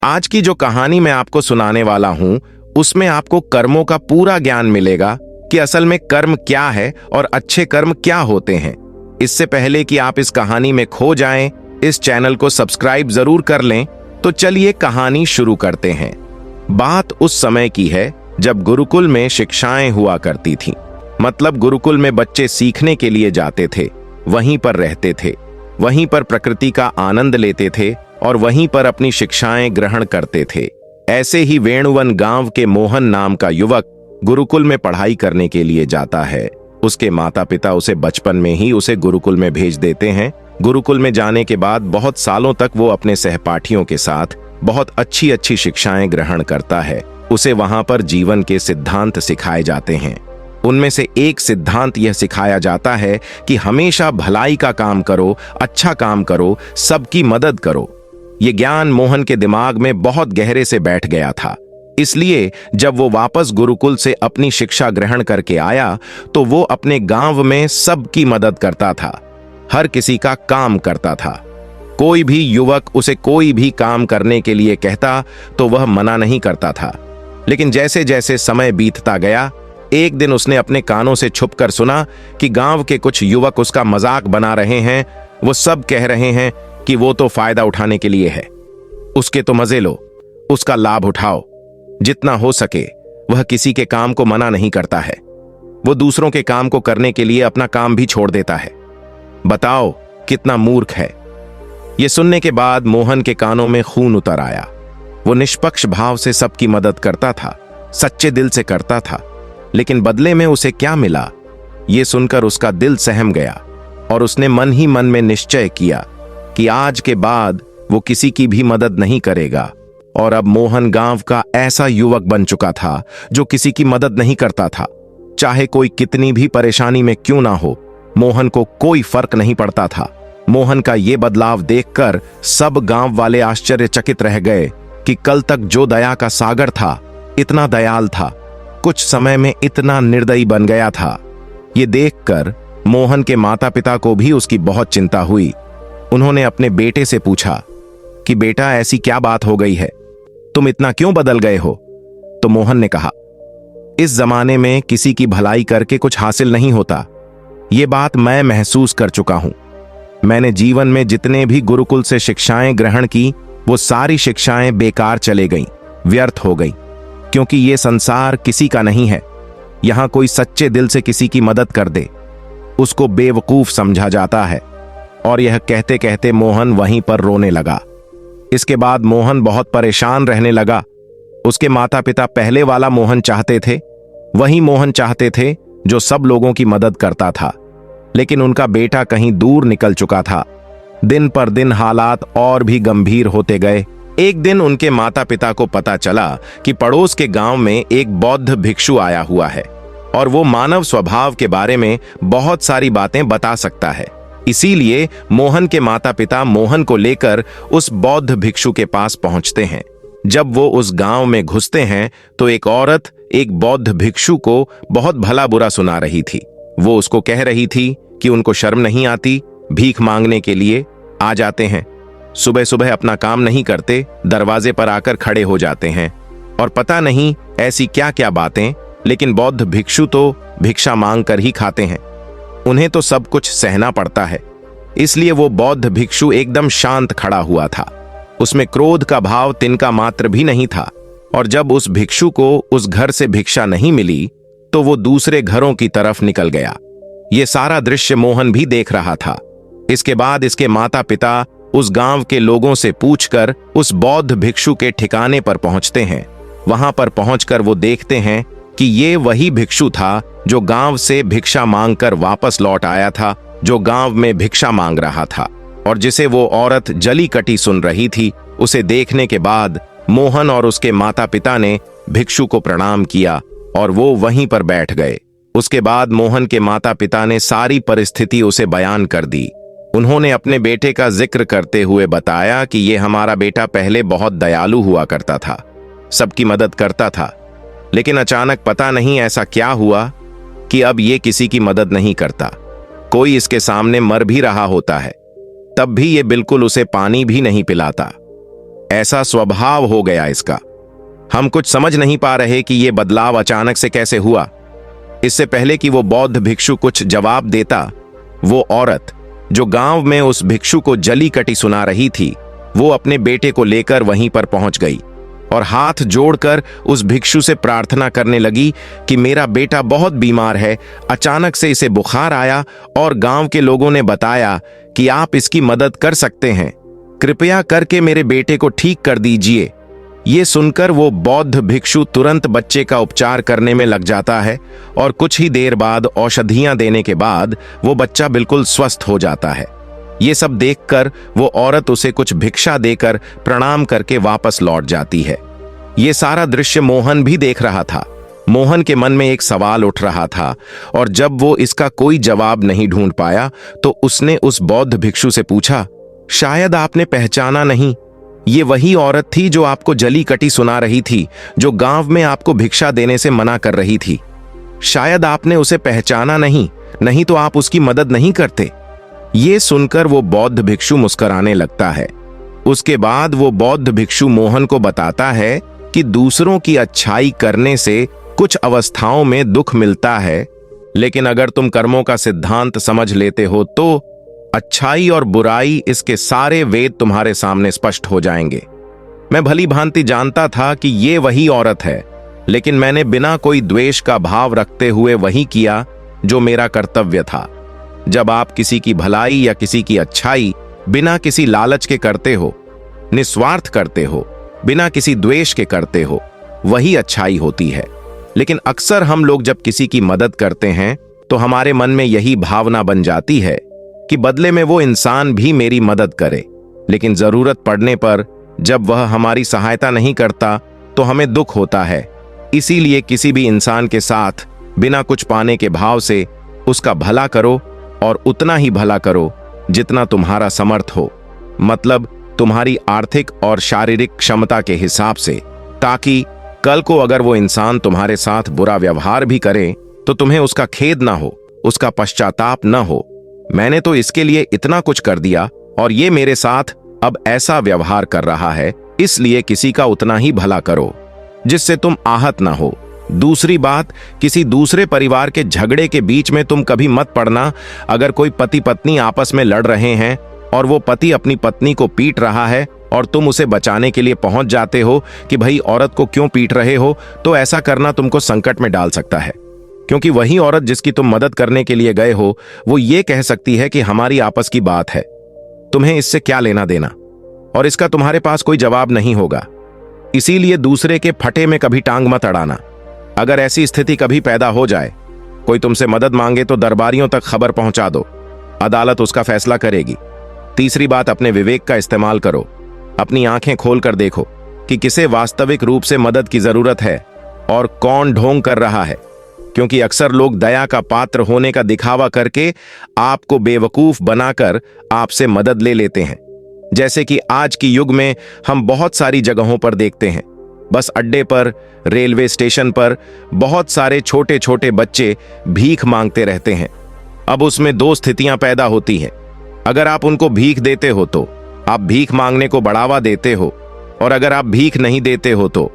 आज की जो कहानी मैं आपको सुनाने वाला हूं, उसमें आपको कर्मों का पूरा ज्ञान मिलेगा कि असल में कर्म क्या है और अच्छे कर्म क्या होते हैं। इससे पहले कि आप इस कहानी में खो जाएं, इस चैनल को सब्सक्राइब जरूर कर लें। तो चलिए कहानी शुरू करते हैं। बात उस समय की है जब गुरुकुल में शिक्षाएं हुआ करती थीं। मतलब गुरुकुल में बच्चे सीखने के लिए जाते थे, वहीं पर रहते थे, वहीं पर प्रकृति का आनंद लेते थे और वहीं पर अपनी शिक्षाएं ग्रहण करते थे। ऐसे ही वेणुवन गांव के मोहन नाम का युवक गुरुकुल में पढ़ाई करने के लिए जाता है। उसके माता पिता उसे बचपन में ही उसे गुरुकुल में भेज देते हैं। गुरुकुल में जाने के बाद बहुत सालों तक वो अपने सहपाठियों के साथ बहुत अच्छी अच्छी शिक्षाएं ग्रहण करता है। उसे वहां पर जीवन के सिद्धांत सिखाए जाते हैं। उनमें से एक सिद्धांत यह सिखाया जाता है कि हमेशा भलाई का काम करो, अच्छा काम करो, सबकी मदद करो। ये ज्ञान मोहन के दिमाग में बहुत गहरे से बैठ गया था। इसलिए जब वो वापस गुरुकुल से अपनी शिक्षा ग्रहण करके आया तो वो अपने गांव में सबकी मदद करता था, हर किसी का काम करता था। कोई भी युवक उसे कोई भी काम करने के लिए कहता तो वह मना नहीं करता था। लेकिन जैसे जैसे समय बीतता गया, एक दिन उसने अपने कानों से छुपकर सुना कि गांव के कुछ युवक उसका मजाक बना रहे हैं। वो सब कह रहे हैं कि वो तो फायदा उठाने के लिए है, उसके तो मजे लो, उसका लाभ उठाओ। जितना हो सके वह किसी के काम को मना नहीं करता है। वो दूसरों के काम को करने के लिए अपना काम भी छोड़ देता है। बताओ कितना मूर्ख है। ये सुनने के बाद मोहन के कानों में खून उतर आया। वो निष्पक्ष भाव से सबकी मदद करता था, सच्चे दिल से करता था। लेकिन बदले में उसे क्या मिला, ये सुनकर उसका दिल सहम गया और उसने मन ही मन में निश्चय किया कि आज के बाद वो किसी की भी मदद नहीं करेगा। और अब मोहन गांव का ऐसा युवक बन चुका था जो किसी की मदद नहीं करता था। चाहे कोई कितनी भी परेशानी में क्यों ना हो, मोहन को कोई फर्क नहीं पड़ता था। मोहन का ये बदलाव देखकर सब गांव वाले आश्चर्यचकित रह गए कि कल तक जो दया का सागर था, इतना दयाल था, कुछ समय में इतना निर्दयी बन गया था। ये देखकर मोहन के माता पिता को भी उसकी बहुत चिंता हुई। उन्होंने अपने बेटे से पूछा कि बेटा, ऐसी क्या बात हो गई है, तुम इतना क्यों बदल गए हो? तो मोहन ने कहा, इस जमाने में किसी की भलाई करके कुछ हासिल नहीं होता। ये बात मैं महसूस कर चुका हूं। मैंने जीवन में जितने भी गुरुकुल से शिक्षाएं ग्रहण की, वो सारी शिक्षाएं बेकार चले गईं, व्यर्थ हो गईं। क्योंकि ये संसार किसी का नहीं है। यहां कोई सच्चे दिल से किसी की मदद कर दे, उसको बेवकूफ समझा जाता है। और यह कहते कहते मोहन वहीं पर रोने लगा। इसके बाद मोहन बहुत परेशान रहने लगा। उसके माता पिता पहले वाला मोहन चाहते थे, वही मोहन चाहते थे जो सब लोगों की मदद करता था। लेकिन उनका बेटा कहीं दूर निकल चुका था। दिन पर दिन हालात और भी गंभीर होते गए। एक दिन उनके माता पिता को पता चला कि पड़ोस के गांव में एक बौद्ध भिक्षु आया हुआ है और वो मानव स्वभाव के बारे में बहुत सारी बातें बता सकता है। इसीलिए मोहन के माता पिता मोहन को लेकर उस बौद्ध भिक्षु के पास पहुंचते हैं। जब वो उस गांव में घुसते हैं तो एक औरत एक बौद्ध भिक्षु को बहुत भला बुरा सुना रही थी। वो उसको कह रही थी कि उनको शर्म नहीं आती, भीख मांगने के लिए आ जाते हैं, सुबह सुबह अपना काम नहीं करते, दरवाजे पर आकर खड़े हो जाते हैं और पता नहीं ऐसी क्या क्या बातें। लेकिन बौद्ध भिक्षु तो भिक्षा मांग कर ही खाते हैं, उन्हें तो सब कुछ सहना पड़ता है। इसलिए वो बौद्ध भिक्षु एकदम शांत खड़ा हुआ था। उसमें क्रोध का भाव तिनका मात्र भी नहीं था। और जब उस भिक्षु को उस घर से भिक्षा नहीं मिली तो वो दूसरे घरों की तरफ निकल गया। ये सारा दृश्य मोहन भी देख रहा था। इसके बाद इसके माता पिता उस गांव के लोगों से पूछकर उस बौद्ध भिक्षु के ठिकाने पर पहुंचते हैं। वहां पर पहुंचकर वो देखते हैं कि ये वही भिक्षु था जो गांव से भिक्षा मांगकर वापस लौट आया था, जो गांव में भिक्षा मांग रहा था और जिसे वो औरत जली कटी सुन रही थी। उसे देखने के बाद मोहन और उसके माता पिता ने भिक्षु को प्रणाम किया और वो वहीं पर बैठ गए। उसके बाद मोहन के माता पिता ने सारी परिस्थिति उसे बयान कर दी। उन्होंने अपने बेटे का जिक्र करते हुए बताया कि ये हमारा बेटा पहले बहुत दयालु हुआ करता था, सबकी मदद करता था, लेकिन अचानक पता नहीं ऐसा क्या हुआ कि अब ये किसी की मदद नहीं करता। कोई इसके सामने मर भी रहा होता है, तब भी ये बिल्कुल उसे पानी भी नहीं पिलाता। ऐसा स्वभाव हो गया इसका। हम कुछ समझ नहीं पा रहे कि यह बदलाव अचानक से कैसे हुआ। इससे पहले कि वो बौद्ध भिक्षु कुछ जवाब देता, वो औरत जो गांव में उस भिक्षु को जली कटी सुना रही थी, वो अपने बेटे को लेकर वहीं पर पहुंच गई और हाथ जोड़कर उस भिक्षु से प्रार्थना करने लगी कि मेरा बेटा बहुत बीमार है, अचानक से इसे बुखार आया और गांव के लोगों ने बताया कि आप इसकी मदद कर सकते हैं, कृपया करके मेरे बेटे को ठीक कर दीजिए। ये सुनकर वो बौद्ध भिक्षु तुरंत बच्चे का उपचार करने में लग जाता है और कुछ ही देर बाद औषधियां देने के बाद वो बच्चा बिल्कुल स्वस्थ हो जाता है। ये सब देखकर वो औरत उसे कुछ भिक्षा देकर प्रणाम करके वापस लौट जाती है। ये सारा दृश्य मोहन भी देख रहा था। मोहन के मन में एक सवाल उठ रहा था और जब वो इसका कोई जवाब नहीं ढूंढ पाया तो उसने उस बौद्ध भिक्षु से पूछा, शायद आपने पहचाना नहीं, ये वही औरत थी जो आपको जली कटी सुना रही थी, जो गांव में आपको भिक्षा देने से मना कर रही थी। शायद आपने उसे पहचाना नहीं तो आप उसकी मदद नहीं करते। ये सुनकर वो बौद्ध भिक्षु मुस्कुराने लगता है। उसके बाद वो बौद्ध भिक्षु मोहन को बताता है कि दूसरों की अच्छाई करने से कुछ अवस्थाओं में दुख मिलता है, लेकिन अगर तुम कर्मों का सिद्धांत समझ लेते हो तो अच्छाई और बुराई, इसके सारे वेद तुम्हारे सामने स्पष्ट हो जाएंगे। मैं भली भांति जानता था कि ये वही औरत है, लेकिन मैंने बिना कोई द्वेष का भाव रखते हुए वही किया जो मेरा कर्तव्य था। जब आप किसी की भलाई या किसी की अच्छाई बिना किसी लालच के करते हो, निस्वार्थ करते हो, बिना किसी द्वेष के करते हो, वही अच्छाई होती है। लेकिन अक्सर हम लोग जब किसी की मदद करते हैं तो हमारे मन में यही भावना बन जाती है कि बदले में वो इंसान भी मेरी मदद करे, लेकिन जरूरत पड़ने पर जब वह हमारी सहायता नहीं करता तो हमें दुख होता है। इसीलिए किसी भी इंसान के साथ बिना कुछ पाने के भाव से उसका भला करो और उतना ही भला करो जितना तुम्हारा समर्थ हो, मतलब तुम्हारी आर्थिक और शारीरिक क्षमता के हिसाब से, ताकि कल को अगर वो इंसान तुम्हारे साथ बुरा व्यवहार भी करे तो तुम्हें उसका खेद ना हो, उसका पश्चाताप न हो। मैंने तो इसके लिए इतना कुछ कर दिया और ये मेरे साथ अब ऐसा व्यवहार कर रहा है, इसलिए किसी का उतना ही भला करो जिससे तुम आहत ना हो। दूसरी बात, किसी दूसरे परिवार के झगड़े के बीच में तुम कभी मत पड़ना। अगर कोई पति पत्नी आपस में लड़ रहे हैं और वो पति अपनी पत्नी को पीट रहा है और तुम उसे बचाने के लिए पहुंच जाते हो कि भाई औरत को क्यों पीट रहे हो, तो ऐसा करना तुमको संकट में डाल सकता है, क्योंकि वही औरत जिसकी तुम मदद करने के लिए गए हो वो ये कह सकती है कि हमारी आपस की बात है, तुम्हें इससे क्या लेना देना, और इसका तुम्हारे पास कोई जवाब नहीं होगा। इसीलिए दूसरे के फटे में कभी टांग मत अड़ाना। अगर ऐसी स्थिति कभी पैदा हो जाए, कोई तुमसे मदद मांगे तो दरबारियों तक खबर पहुंचा दो, अदालत उसका फैसला करेगी। तीसरी बात, अपने विवेक का इस्तेमाल करो। अपनी आंखें खोलकर देखो कि किसे वास्तविक रूप से मदद की जरूरत है और कौन ढोंग कर रहा है, क्योंकि अक्सर लोग दया का पात्र होने का दिखावा करके आपको बेवकूफ बनाकर आपसे मदद ले लेते हैं। जैसे कि आज की युग में हम बहुत सारी जगहों पर देखते हैं, बस अड्डे पर, रेलवे स्टेशन पर बहुत सारे छोटे छोटे बच्चे भीख मांगते रहते हैं। अब उसमें दो स्थितियां पैदा होती हैं। अगर आप उनको भीख देते हो तो आप भीख मांगने को बढ़ावा देते हो, और अगर आप भीख नहीं देते हो तो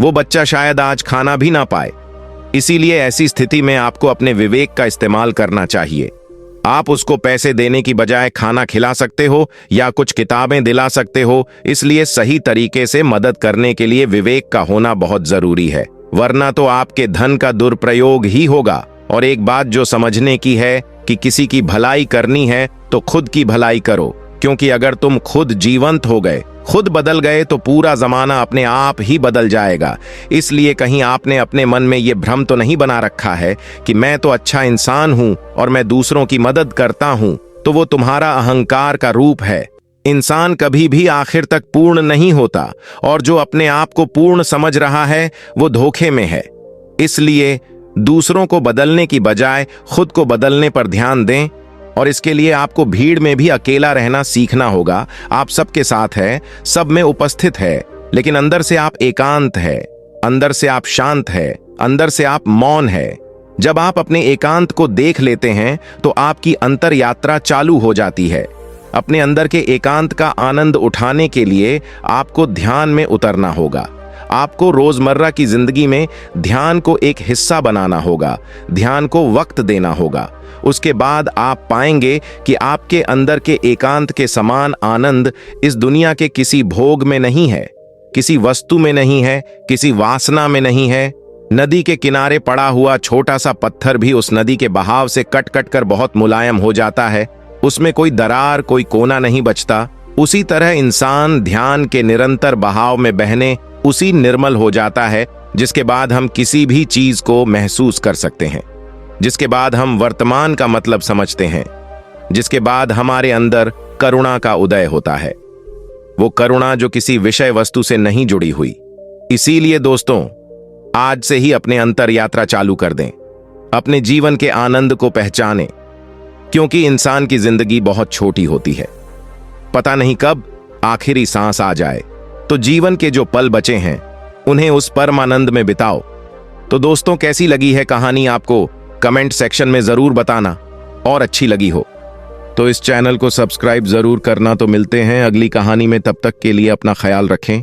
वो बच्चा शायद आज खाना भी ना पाए। इसीलिए ऐसी स्थिति में आपको अपने विवेक का इस्तेमाल करना चाहिए। आप उसको पैसे देने की बजाय खाना खिला सकते हो या कुछ किताबें दिला सकते हो। इसलिए सही तरीके से मदद करने के लिए विवेक का होना बहुत जरूरी है, वरना तो आपके धन का दुरुपयोग ही होगा। और एक बात जो समझने की है कि किसी की भलाई करनी है तो खुद की भलाई करो, क्योंकि अगर तुम खुद जीवंत हो गए, खुद बदल गए, तो पूरा जमाना अपने आप ही बदल जाएगा। इसलिए कहीं आपने अपने मन में ये भ्रम तो नहीं बना रखा है कि मैं तो अच्छा इंसान हूं और मैं दूसरों की मदद करता हूं, तो वो तुम्हारा अहंकार का रूप है। इंसान कभी भी आखिर तक पूर्ण नहीं होता, और जो अपने आप को पूर्ण समझ रहा है वो धोखे में है। इसलिए दूसरों को बदलने की बजाय खुद को बदलने पर ध्यान दें, और इसके लिए आपको भीड़ में भी अकेला रहना सीखना होगा। आप सबके साथ है, सब में उपस्थित है, लेकिन अंदर से आप एकांत है, अंदर से आप शांत है, अंदर से आप मौन है। जब आप अपने एकांत को देख लेते हैं तो आपकी अंतर यात्रा चालू हो जाती है। अपने अंदर के एकांत का आनंद उठाने के लिए आपको ध्यान में उतरना होगा। आपको रोजमर्रा की जिंदगी में ध्यान को एक हिस्सा बनाना होगा, ध्यान को वक्त देना होगा। उसके बाद आप पाएंगे कि आपके अंदर के एकांत के समान आनंद इस दुनिया के किसी भोग में नहीं है, किसी वस्तु में नहीं है, किसी वासना में नहीं है। नदी के किनारे पड़ा हुआ छोटा सा पत्थर भी उस नदी के बहाव से कट कट कर बहुत मुलायम हो जाता है, उसमें कोई दरार, कोई कोना नहीं बचता। उसी तरह इंसान ध्यान के निरंतर बहाव में बहने उसी निर्मल हो जाता है, जिसके बाद हम किसी भी चीज को महसूस कर सकते हैं, जिसके बाद हम वर्तमान का मतलब समझते हैं, जिसके बाद हमारे अंदर करुणा का उदय होता है, वो करुणा जो किसी विषय वस्तु से नहीं जुड़ी हुई। इसीलिए दोस्तों, आज से ही अपने अंतर यात्रा चालू कर दें, अपने जीवन के आनंद को पहचानें, क्योंकि इंसान की जिंदगी बहुत छोटी होती है। पता नहीं कब आखिरी सांस आ जाए, तो जीवन के जो पल बचे हैं उन्हें उस परमानंद में बिताओ। तो दोस्तों, कैसी लगी है कहानी आपको कमेंट सेक्शन में जरूर बताना, और अच्छी लगी हो तो इस चैनल को सब्सक्राइब जरूर करना। तो मिलते हैं अगली कहानी में, तब तक के लिए अपना ख्याल रखें।